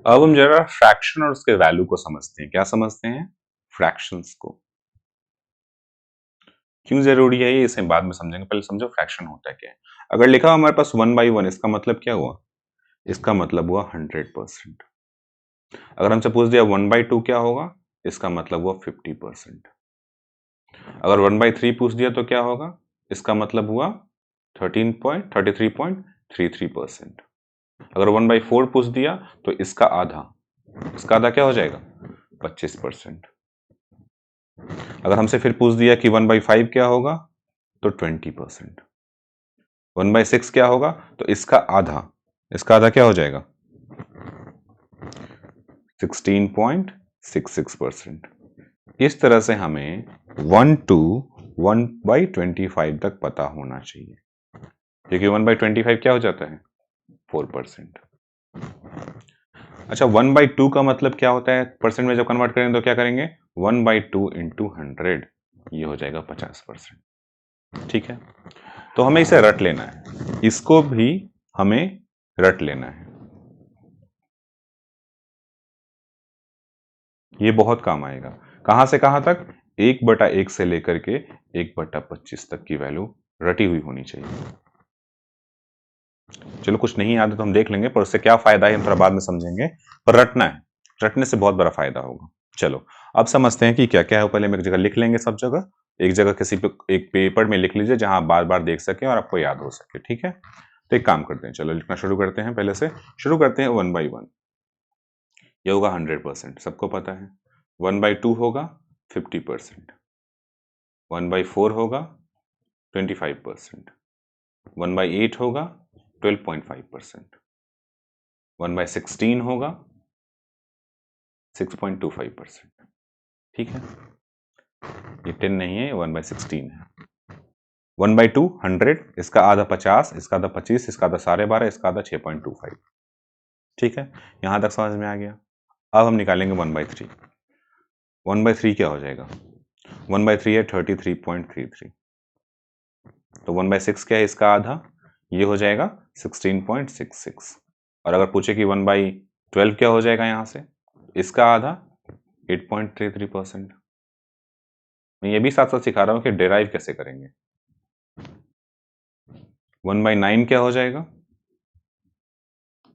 अब हम जरा फ्रैक्शन और उसके वैल्यू को समझते हैं। क्या समझते हैं? फ्रैक्शंस को। क्यों जरूरी है ये, इसे बाद में समझेंगे, पहले समझो फ्रैक्शन होता है क्या है। अगर लिखा हमारे पास 1/1, इसका मतलब क्या हुआ? इसका मतलब हुआ 100%। अगर हमसे पूछ दिया 1/2 क्या होगा, इसका मतलब हुआ 50%। अगर 1/3 पूछ दिया तो क्या होगा, इसका मतलब हुआ 33.33% अगर 1/4 पूछ दिया तो इसका आधा क्या हो जाएगा? 25%। अगर हमसे फिर पूछ दिया कि 1/5 क्या होगा, तो 20%। 1/6 क्या होगा, तो इसका आधा क्या हो जाएगा? 16.66%। इस तरह से हमें 1 to 1/25 तक पता होना चाहिए, क्योंकि 1/25 क्या हो जाता है? 4%। अच्छा, 1/2 का मतलब क्या होता है? परसेंट में जब कन्वर्ट करेंगे तो क्या करेंगे? 1/2 इंटू 100, ये हो जाएगा 50%। ठीक है, तो हमें इसे रट लेना है, इसको भी हमें रट लेना है, ये बहुत काम आएगा। कहां से कहां तक? 1/1 से लेकर के 1/25 तक की वैल्यू रटी हुई होनी चाहिए। चलो, कुछ नहीं याद है तो हम देख लेंगे, पर उससे क्या फायदा है हम थोड़ा बाद में समझेंगे, पर रटना है, रटने से बहुत बड़ा फायदा होगा। चलो, अब समझते हैं कि क्या क्या है। पहले हम एक जगह लिख लेंगे, सब जगह एक जगह किसी पे एक पेपर में लिख लीजिए जहां आप बार बार देख सके और आपको याद हो सके। ठीक है, तो एक काम करते हैं, चलो लिखना शुरू करते हैं। पहले से शुरू करते हैं। 1/1 ये होगा 100%, सबको पता है। 1/2 होगा 50%, 1/4 होगा 25%, 1/8 होगा 12.5%, 1/16 होगा 6.25%। ठीक है, ये 10 नहीं है, 1/16 है। 1/2 100, इसका आधा 50, इसका आधा 25, इसका आधा 12.5, इसका आधा 6.25। ठीक है, यहां तक समझ में आ गया। अब हम निकालेंगे 1/3। 1/3 क्या हो जाएगा? 1/3 है 33.33, तो 1/6 क्या है? इसका आधा, ये हो जाएगा 16.66। और अगर पूछे कि 1/12 क्या हो जाएगा यहां से, इसका आधा 8.33%। मैं ये भी साथ साथ सिखा रहा हूं कि डिराइव कैसे करेंगे। 1/9 क्या हो जाएगा?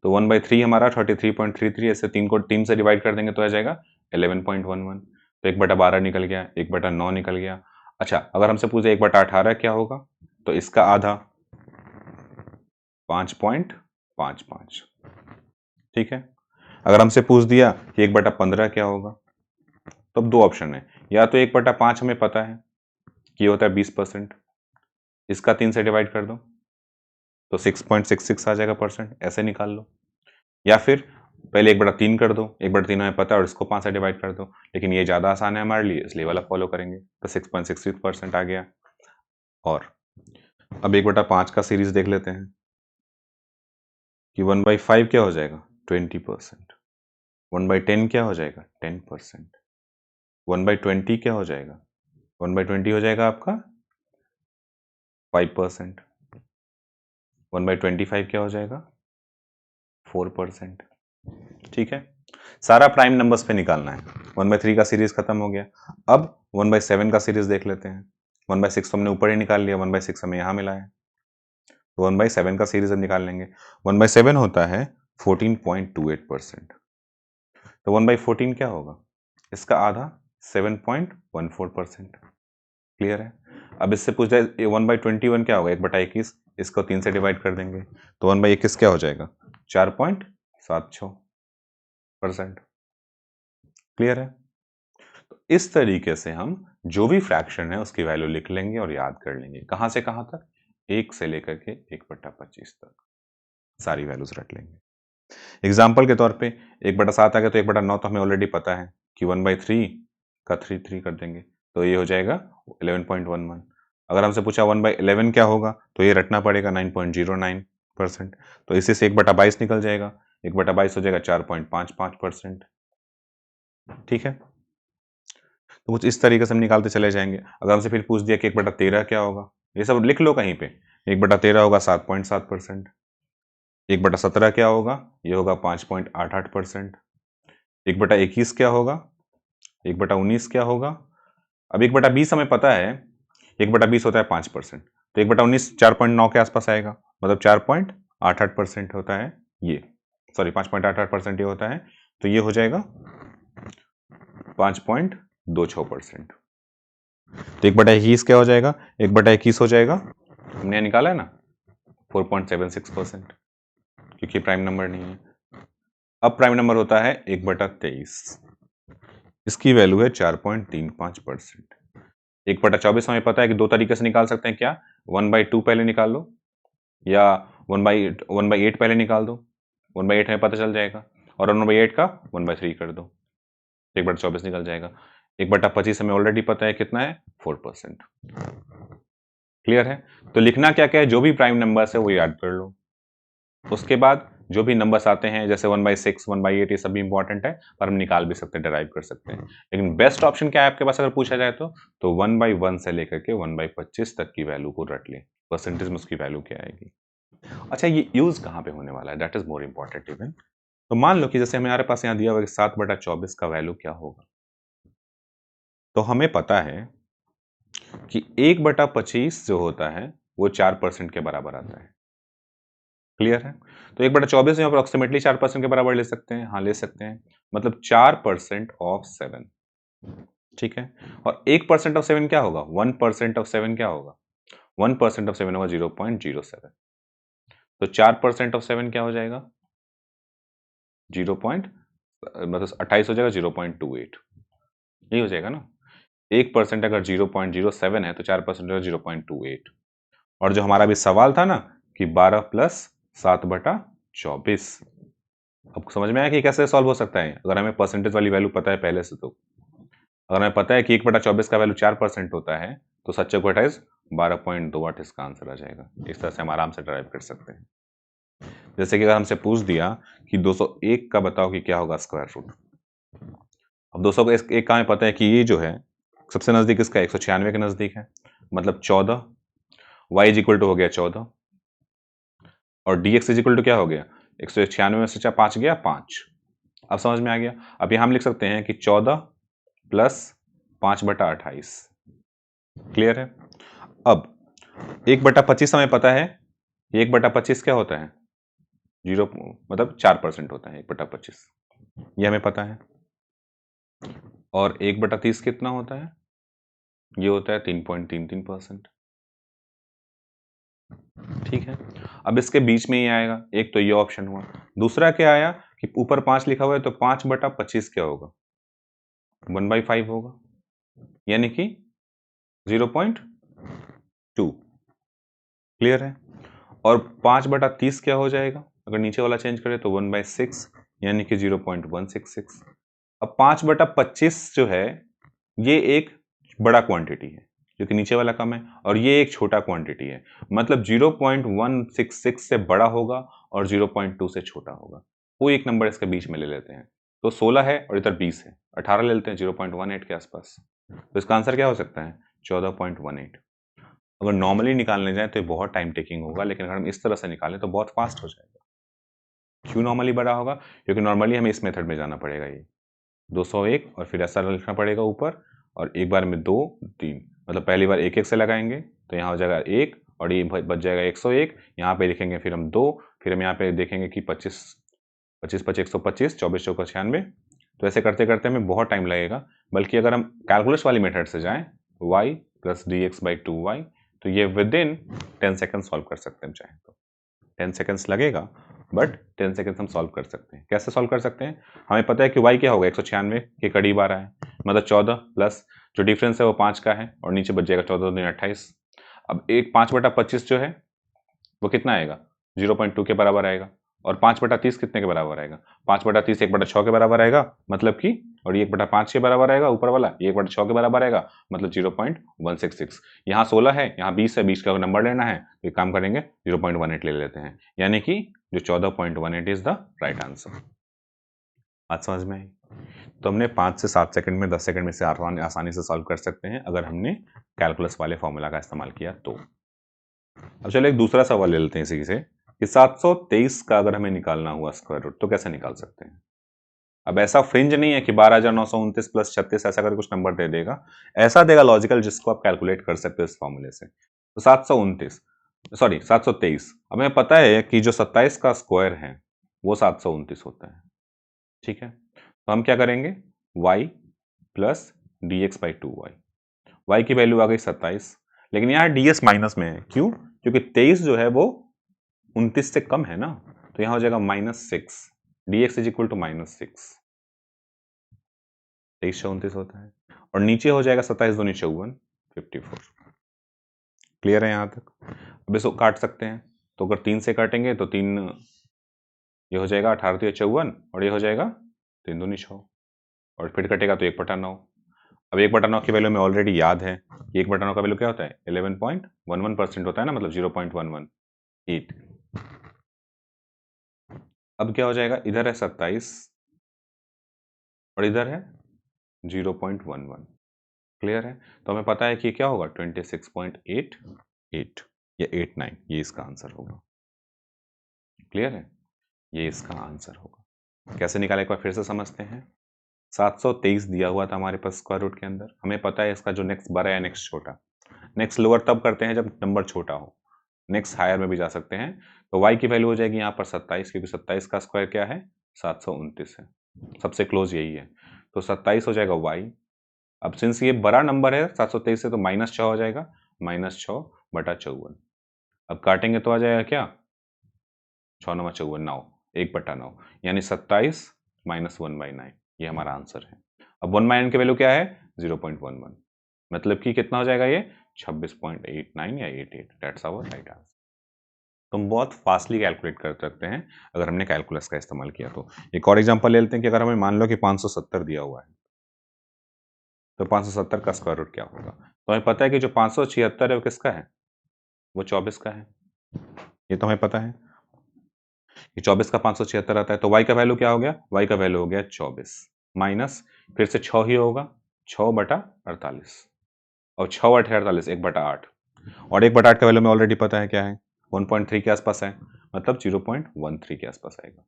तो 1/3 हमारा 33.33, ऐसे 3 से डिवाइड कर देंगे तो आ जाएगा 11.11। तो 1/12 निकल गया, 1/9 निकल गया। अच्छा, अगर हमसे पूछे 1/18 क्या होगा, तो इसका आधा 5.55। ठीक है, अगर हमसे पूछ दिया कि 1/15 क्या होगा, तो अब दो ऑप्शन है, या तो 1/5 हमें पता है कि होता है 20%, इसका 3 से डिवाइड कर दो तो 6.66 आ जाएगा परसेंट, ऐसे निकाल लो। या फिर पहले 1/3 कर दो, 1/3 हमें पता है और इसको 5 से डिवाइड कर दो, लेकिन ये ज़्यादा आसान है हमारे लिए, इसलिए वाला फॉलो करेंगे। तो 6.66% आ गया। और अब 1/5 का सीरीज देख लेते हैं कि 1/5 क्या हो जाएगा? 20%। 1/10 क्या हो जाएगा? 10%। 1/20 क्या हो जाएगा? 1/20 हो जाएगा आपका 5%। 1/25 क्या हो जाएगा? 4%। ठीक है, सारा प्राइम नंबर्स पे निकालना है। 1/3 का सीरीज खत्म हो गया। अब 1/7 का सीरीज देख लेते हैं। 1/6 तो हमने ऊपर ही निकाल लिया, 1/6 हमें यहां मिला है, तो 1/7 का सीरीज हम निकाल लेंगे। 1/7 होता है 14.28%, तो 1/14 क्या होगा? इसका आधा 7.14%। क्लियर है? अब इससे पूछ जाए 1/21 क्या होगा? 1/21, इसको 3 से डिवाइड कर देंगे तो 1/21 क्या हो जाएगा? 4.76%। क्लियर है? तो इस तरीके से हम जो भी फ्रैक्शन है उसकी वैल्यू लिख लेंगे और याद कर लेंगे। कहां से कहां तक? 1 से लेकर के 1/25 तक सारी वैल्यूज रख लेंगे। एग्जाम्पल के तौर पे 1/7 आ गया तो 1/9 तो हमें ऑलरेडी पता है कि 1/3 का 3 कर देंगे तो ये हो जाएगा 11.11। अगर हमसे पूछा 1/11 क्या होगा, तो ये रटना पड़ेगा 9.09%, तो इसी से 1/22 निकल जाएगा, 1/22 हो जाएगा 4.55%। ठीक है, तो कुछ इस तरीके से हम निकालते चले जाएंगे। अगर हमसे फिर पूछ दिया कि 1/13 क्या होगा, ये सब लिख लो कहीं पे। 1/13 होगा 7.7%। 1/17 क्या होगा? ये होगा 5.88%। 1/21 क्या होगा? 1/19 क्या होगा? अब 1/20 हमें पता है, 1/20 होता है 5%, तो 1/19 4.9 के आसपास आएगा, मतलब 4.88% होता है ये, सॉरी 5.88% ये होता है, तो ये हो जाएगा 5.26%। तो 1/21 क्या हो जाएगा? 1/21 हो जाएगा, हमने निकाला है ना 4.76%, क्योंकि प्राइम नंबर नहीं है। अब प्राइम नंबर होता है 1/23, इसकी वैल्यू है 4.35%। 1/24 हमें पता है कि दो तरीके से निकाल सकते हैं, क्या? 1/2 पहले निकाल लो, या 1/8 पहले निकाल दो, 1/8 हमें पता चल जाएगा, और 1/8 का 1/3 कर दो, 1/24 निकल जाएगा। 1/25 हमें ऑलरेडी पता है कितना है, 4%। क्लियर है? तो लिखना क्या क्या है, जो भी प्राइम नंबर्स है वो याद कर लो। उसके बाद जो भी नंबर्स आते हैं जैसे 1/6, 1/8, ये सभी इंपॉर्टेंट है, पर हम निकाल भी सकते हैं, डिराइव कर सकते हैं। लेकिन बेस्ट ऑप्शन क्या है आपके पास अगर पूछा जाए तो 1/1 से लेकर के 1/25 तक की वैल्यू को रट लें, परसेंटेज में उसकी वैल्यू क्या आएगी। अच्छा, ये यूज कहाँ पे होने वाला है, that is more important even. तो मान लो कि जैसे हमारे पास यहाँ दिया हुआ 7/24 का वैल्यू क्या होगा, तो हमें पता है कि 1/25 जो होता है वो 4% के बराबर आता है। क्लियर है? तो 1/24 में अप्रोक्सीमेटली 4% के बराबर ले सकते हैं, हाँ ले सकते हैं, मतलब 4% ऑफ 7। ठीक है, और 1% ऑफ 7 क्या होगा? 1% ऑफ 7 क्या होगा? 1% ऑफ 7 होगा 0.07। तो 4% ऑफ 7 क्या हो जाएगा? 0. मतलब 28 हो जाएगा, 0.28, यही हो जाएगा ना। 1% अगर 0.07 है तो 4% होगा 0.28। और जो हमारा भी सवाल था ना कि 12 प्लस 7/24, अब समझ में आया कि कैसे सॉल्व हो सकता है अगर हमें परसेंटेज वाली वैल्यू पता है पहले से। तो अगर हमें पता है कि 1/24 का वैल्यू 4% होता है तो सच को 12.28 इसका आंसर आ जाएगा। इस तरह से हम आराम से ड्राइव कर सकते हैं। जैसे कि अगर हमसे पूछ दिया कि 201 का बताओ कि क्या होगा स्क्वायर रूट। अब 201 का हमें पता है कि ये जो है सबसे नजदीक इसका 196 के नजदीक है, मतलब 14, y इज इक्वल टू हो गया 14, और dx इज इक्वल टू क्या हो गया? 196 में से 5 गया 5। अब समझ में आ गया। अब यहां हम लिख सकते हैं कि 14 प्लस 5/28। क्लियर है? अब 1/25 हमें पता है, 1/25 क्या होता है? 0 मतलब 4% होता है 1/25, ये हमें पता है। और 1/30 कितना होता है? ये होता है 3.33%। ठीक है, अब इसके बीच में ही आएगा, एक तो ये ऑप्शन हुआ, दूसरा क्या आया कि ऊपर 5 लिखा हुआ है तो 5/25 क्या होगा? 1/5 होगा, यानी कि 0.2। क्लियर है? और 5/30 क्या हो जाएगा? अगर नीचे वाला चेंज करें तो 1/6, यानी कि 0.166। अब 5/25 जो है ये एक बड़ा क्वांटिटी है, जो कि नीचे वाला कम है, और ये एक छोटा क्वांटिटी है, मतलब 0.166 से बड़ा होगा और 0.2 से छोटा होगा। कोई एक नंबर इसके बीच में ले लेते हैं, तो 16 है और इधर 20 है, 18 ले लेते हैं 0.18 के आसपास। तो इसका आंसर क्या हो सकता है? 14.18। अगर नॉर्मली निकालने जाए तो बहुत टाइम टेकिंग होगा, लेकिन अगर हम इस तरह से निकालें तो बहुत फास्ट हो जाएगा। क्यों नॉर्मली बड़ा होगा? क्योंकि नॉर्मली हमें इस मेथड में जाना पड़ेगा, ये 201 और फिर ऐसा लिखना पड़ेगा ऊपर, और एक बार में 2 3, मतलब पहली बार 1 1 से लगाएंगे तो यहाँ हो जाएगा 1, और ये बच जाएगा 101, यहाँ पे लिखेंगे फिर हम 2, फिर हम यहाँ पे देखेंगे कि 25 25 5 125, 24 चौका 96। तो ऐसे करते करते हमें बहुत टाइम लगेगा। बल्कि अगर हम कैलकुलस वाली मेथड से जाएं, y प्लस dx/2y, तो ये विद इन 10 सेकेंड सॉल्व कर सकते हैं। चाहे तो 10 सेकेंड्स लगेगा, बट 10 सेकेंड्स हम सॉल्व कर सकते हैं। कैसे सॉल्व कर सकते हैं? हमें पता है कि y क्या होगा, 196 के करीब आ रहा है, मतलब 14 प्लस जो डिफरेंस है वो 5 का है, और नीचे बच जाएगा 14 दूनी 28। अब एक 5/25 जो है वो कितना आएगा? 0.2 के बराबर आएगा, और 5/30 कितने के बराबर आएगा? 5/30 1/6 के बराबर आएगा, मतलब कि, और ये 1/5 के बराबर आएगा ऊपर वाला, ये 1/6 के बराबर आएगा, मतलब 0.166। यहाँ 16 है, यहाँ 20 है, 20 का नंबर लेना है तो एक काम करेंगे 0.18 ले लेते हैं, यानी कि जो 14.18 इज द राइट आंसर। बात समझ में आई? तो हमने 5 से 7 सेकंड में 10 सेकंड में से आसानी से सॉल्व कर सकते हैं अगर हमने कैलकुलस वाले फॉर्मूला का इस्तेमाल किया तो। अब चलो एक दूसरा सवाल ले लेते हैं इसी से, कि 723 का अगर हमें निकालना हुआ स्क्वायर रूट तो कैसे निकाल सकते हैं। अब ऐसा फ्रिंज नहीं है कि 12,929 प्लस 36 ऐसा करके कुछ नंबर दे देगा, ऐसा देगा लॉजिकल जिसको आप कैलकुलेट कर सकते हो इस फॉर्मूले से। तो 723, अब हमें पता है कि जो 27 का स्क्वायर है वो 729 होता है, ठीक है। तो हम क्या करेंगे, y plus D x by 2y, y की वैल्यू आ गई 27, लेकिन यहाँ ds माइनस में है, क्यों, क्योंकि 23 जो है वो 29 से कम है ना, तो यहाँ हो जाएगा -6, dx इज इक्वल टू -6, 23 से 29 होता है, और नीचे हो जाएगा 27 दूनी 54, 54। क्लियर है यहाँ तक। अब इसको काट सकते हैं, तो अगर 3 से काटेंगे तो 3 ये हो जाएगा 18 तो 54, और ये हो जाएगा 3 दूनी 6, और फिर कटेगा तो 1/9। अब 1/9 की वैल्यू में ऑलरेडी याद है कि 1/9 का वैल्यू क्या होता है, 11.11% होता है ना, मतलब 0.118। अब क्या हो जाएगा, इधर है 27 और इधर है 0.11। क्लियर है। तो हमें पता है कि क्या होगा 26.88 या 89, ये इसका आंसर होगा। क्लियर है, ये इसका आंसर होगा। कैसे निकाले एक बार फिर से समझते हैं। 723 दिया हुआ था हमारे पास स्क्वायर रूट के अंदर, हमें पता है इसका जो नेक्स्ट बड़ा या नेक्स्ट छोटा, नेक्स्ट लोअर तब करते हैं जब नंबर छोटा हो, नेक्स्ट हायर में भी जा सकते हैं। तो y की वैल्यू हो जाएगी यहाँ पर 27, क्योंकि 27 का स्क्वायर क्या है, 729 है, सबसे क्लोज यही है। तो 27 हो जाएगा y। अब सिंस ये बड़ा नंबर है 723 से, तो -6 हो जाएगा, -6/54। अब काटेंगे तो आ जाएगा क्या, 6 9 54, 9, 1/9, यानी 27 - 1/9, ये हमारा आंसर है। अब 1/9 की वैल्यू क्या है, 0.11, मतलब कि कितना हो जाएगा ये 26.89 या 88, दैट्स आवर राइट आंसर। तो हम बहुत फास्टली कैलकुलेट कर सकते हैं अगर हमने कैलकुलस का इस्तेमाल किया तो। एक और एग्जांपल ले लेते हैं कि अगर हमें मान लो कि 570 दिया हुआ है, तो 570 का स्क्वायर रूट क्या होगा। तो हमें पता है कि जो 576 है वो किसका है, वो 24 का है, ये तो हमें पता है कि 24 का 576 आता है। तो y का वैल्यू क्या हो गया, y का वैल्यू हो गया 24 माइनस फिर से 6 ही होगा, 6/48, और 6/48 1/8, और 1/8 का वैल्यू में ऑलरेडी पता है क्या है, 1.3 के आसपास है, मतलब 0.13 के आसपास आएगा।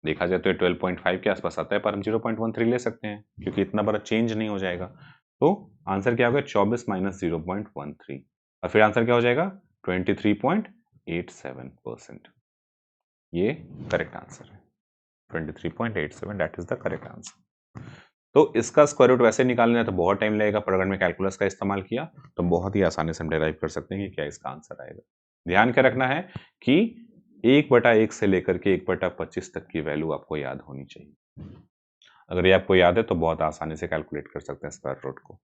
देखा जाए तो 12.5 के आसपास आता है, पर हम 0.13 ले सकते हैं क्योंकि इतना बड़ा चेंज नहीं हो जाएगा। तो आंसर क्या होगा, 24 - 0.13, और फिर आंसर क्या हो जाएगा 23.87%। ये करेक्ट आंसर है, 23.87, that is the correct answer. तो इसका स्क्वायर रूट वैसे निकालना है तो बहुत टाइम लगेगा, पर अगर मैं कैलकुलस का इस्तेमाल किया तो बहुत ही आसानी से हम डिराइव कर सकते हैं कि क्या इसका आंसर आएगा। ध्यान क्या रखना है कि 1/1 से लेकर के 1/25 तक की वैल्यू आपको याद होनी चाहिए। अगर ये आपको याद है तो बहुत आसानी से कैलकुलेट कर सकते हैं स्क्वायर रूट को।